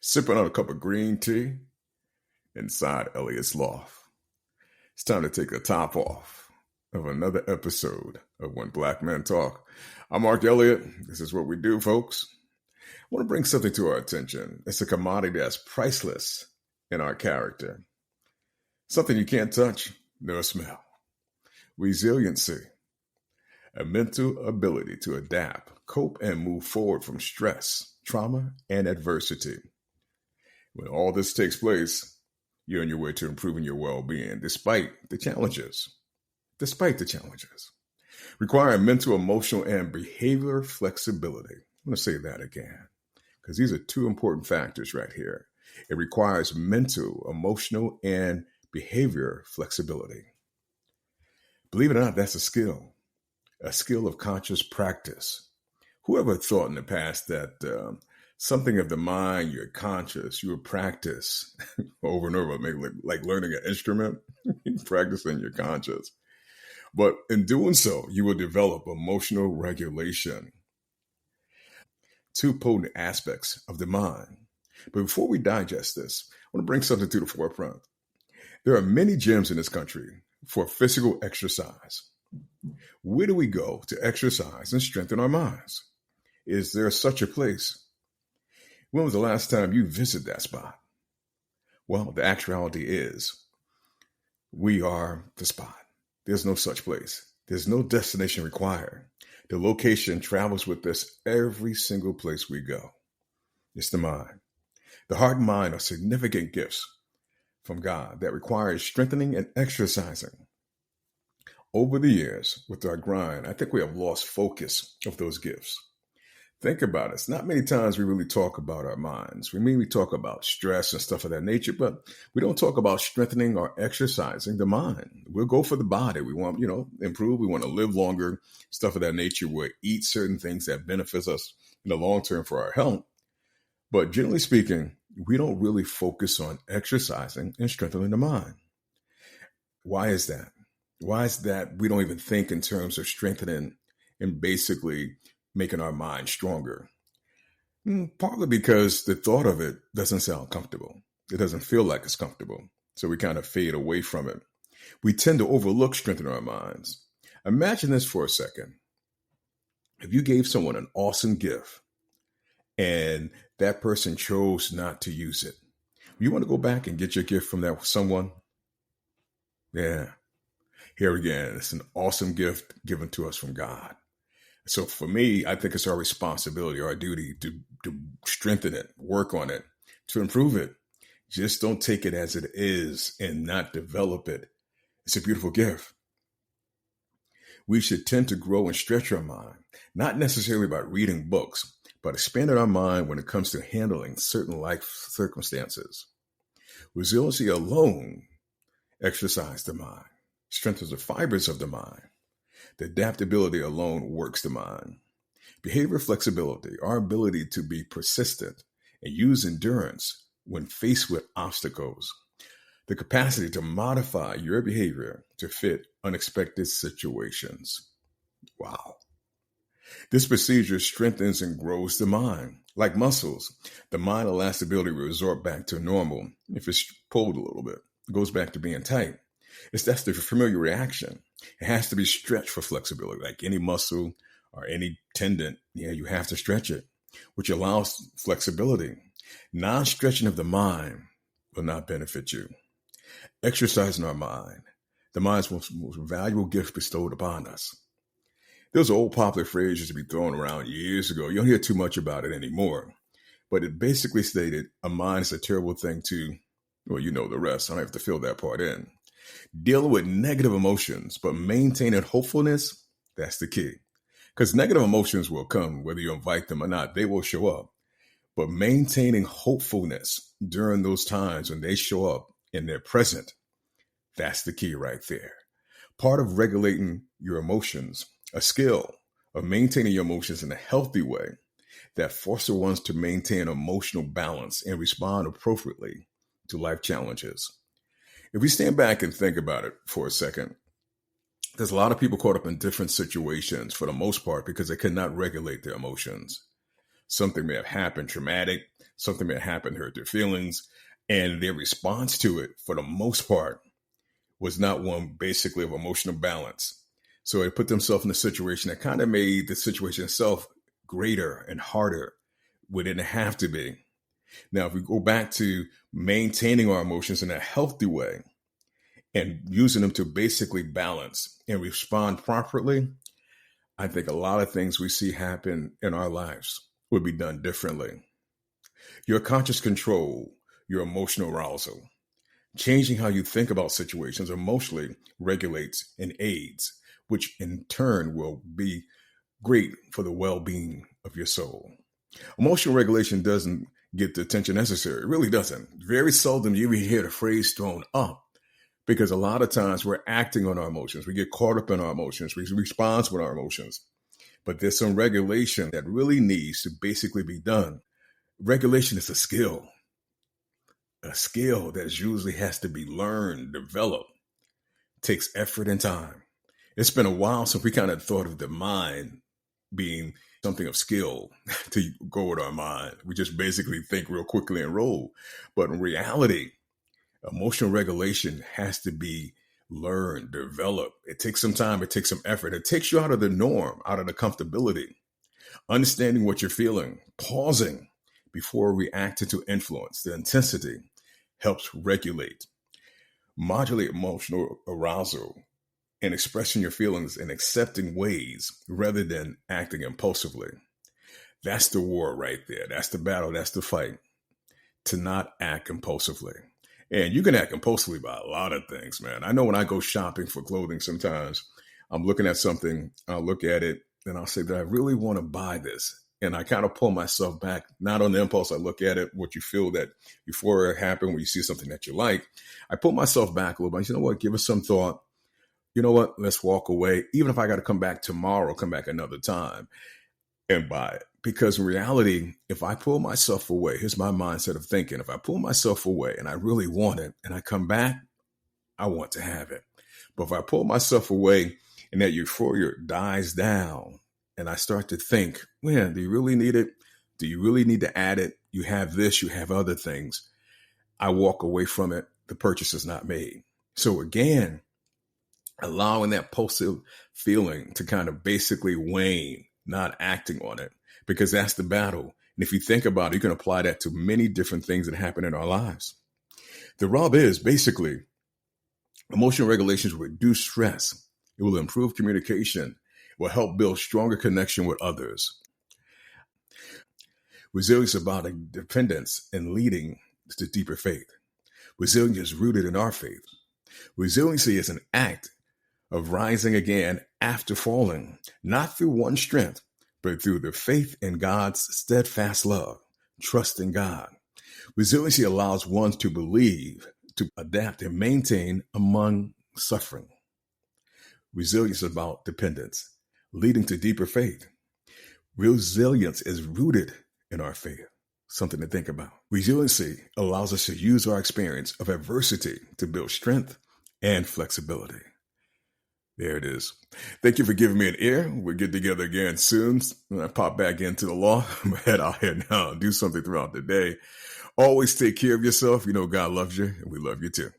Sipping on a cup of green tea inside Elliot's loft. It's time to take the top off of another episode of When Black Men Talk. I'm Mark Elliott. This is what we do, folks. I want to bring something to our attention. It's a commodity that's priceless in our character. Something you can't touch nor smell. Resiliency. A mental ability to adapt, cope, and move forward from stress, trauma, and adversity. When all this takes place, you're on your way to improving your well-being despite the challenges. Requiring mental, emotional, and behavioral flexibility. I'm going to say that again because these are two important factors right here. It requires mental, emotional, and behavior flexibility. Believe it or not, that's a skill of conscious practice. Whoever thought in the past that something of the mind, you're conscious, you would practice over and over, maybe like learning an instrument, practicing your conscious. But in doing so, you will develop emotional regulation. Two potent aspects of the mind. But before we digest this, I want to bring something to the forefront. There are many gyms in this country for physical exercise. Where do we go to exercise and strengthen our minds? Is there such a place? When was the last time you visited that spot? Well, the actuality is we are the spot. There's no such place. There's no destination required. The location travels with us every single place we go. It's the mind. The heart and mind are significant gifts from God that requires strengthening and exercising. Over the years, with our grind, I think we have lost focus of those gifts. Think about it. It's not many times we really talk about our minds. We talk about stress and stuff of that nature, but we don't talk about strengthening or exercising the mind. We'll go for the body. We want, improve. We want to live longer, stuff of that nature. We'll eat certain things that benefits us in the long term for our health. But generally speaking, we don't really focus on exercising and strengthening the mind. Why is that? Why is that we don't even think in terms of strengthening and basically making our mind stronger? Partly because the thought of it doesn't sound comfortable. It doesn't feel like it's comfortable. So we kind of fade away from it. We tend to overlook strengthening our minds. Imagine this for a second. If you gave someone an awesome gift and that person chose not to use it, you want to go back and get your gift from that someone? Yeah. Here again, it's an awesome gift given to us from God. So for me, I think it's our responsibility, our duty to strengthen it, work on it, to improve it. Just don't take it as it is and not develop it. It's a beautiful gift. We should tend to grow and stretch our mind, not necessarily by reading books, but expanding our mind when it comes to handling certain life circumstances. Resiliency alone exercises the mind, strengthens the fibers of the mind. The adaptability alone works the mind. Behavior flexibility, our ability to be persistent and use endurance when faced with obstacles. The capacity to modify your behavior to fit unexpected situations. Wow. This procedure strengthens and grows the mind. Like muscles, the mind allows the ability to resort back to normal. If it's pulled a little bit, it goes back to being tight. That's the familiar reaction. It has to be stretched for flexibility, like any muscle or any tendon. Yeah, you have to stretch it, which allows flexibility. Non-stretching of the mind will not benefit you. Exercising our mind, the mind's most valuable gift bestowed upon us. There's an old popular phrase used to be thrown around years ago. You don't hear too much about it anymore. But it basically stated a mind is a terrible thing to, well, you know the rest. I don't have to fill that part in. Dealing with negative emotions, but maintaining hopefulness, that's the key. Because negative emotions will come, whether you invite them or not, they will show up. But maintaining hopefulness during those times when they show up and they're present, that's the key right there. Part of regulating your emotions, a skill of maintaining your emotions in a healthy way that forces ones to maintain emotional balance and respond appropriately to life challenges. If we stand back and think about it for a second, there's a lot of people caught up in different situations for the most part because they cannot regulate their emotions. Something may have happened traumatic. Something that happened hurt their feelings, and their response to it, for the most part, was not one basically of emotional balance. So they put themselves in a situation that kind of made the situation itself greater and harder when it didn't have to be. Now, if we go back to maintaining our emotions in a healthy way and using them to basically balance and respond properly, I think a lot of things we see happen in our lives would be done differently. Your conscious control, your emotional arousal, changing how you think about situations emotionally regulates and aids, which in turn will be great for the well-being of your soul. Emotional regulation doesn't get the attention necessary. It really doesn't. Very seldom you even hear the phrase thrown up, because a lot of times we're acting on our emotions. We get caught up in our emotions. We respond with our emotions. But there's some regulation that really needs to basically be done. Regulation is a skill that usually has to be learned, developed, takes effort and time. It's been a while since we kind of thought of the mind being something of skill to go with our mind. We just basically think real quickly and roll. But in reality, emotional regulation has to be learned, developed. It takes some time. It takes some effort. It takes you out of the norm, out of the comfortability. Understanding what you're feeling, pausing before reacting to influence, the intensity, helps regulate, modulate emotional arousal, and expressing your feelings in accepting ways rather than acting impulsively. That's the war right there. That's the battle. That's the fight. To not act impulsively. And you can act impulsively by a lot of things, man. I know when I go shopping for clothing, sometimes I'm looking at something, I'll look at it, and I'll say, do I really want to buy this? And I kind of pull myself back, not on the impulse. I look at it, what you feel that before it happened, when you see something that you like, I pull myself back a little bit. You know what? Give it some thought. You know what? Let's walk away. Even if I got to come back tomorrow, come back another time and buy it. Because in reality, if I pull myself away, here's my mindset of thinking. If I pull myself away and I really want it and I come back, I want to have it. But if I pull myself away and that euphoria dies down and I start to think, man, do you really need it? Do you really need to add it? You have this, you have other things. I walk away from it. The purchase is not made. So again, allowing that pulsive feeling to kind of basically wane, not acting on it, because that's the battle. And if you think about it, you can apply that to many different things that happen in our lives. The rub is basically emotional regulations will reduce stress. It will improve communication. It will help build stronger connection with others. Resilience is about a dependence and leading to deeper faith. Resilience is rooted in our faith. Resiliency is an act of rising again after falling, not through one's strength, but through the faith in God's steadfast love, trust in God. Resiliency allows one to believe, to adapt and maintain among suffering. Resilience is about dependence, leading to deeper faith. Resilience is rooted in our faith. Something to think about. Resiliency allows us to use our experience of adversity to build strength and flexibility. There it is. Thank you for giving me an ear. We'll get together again soon. When I pop back into the law, I'm going to head out here now and do something throughout the day. Always take care of yourself. You know God loves you, and we love you too.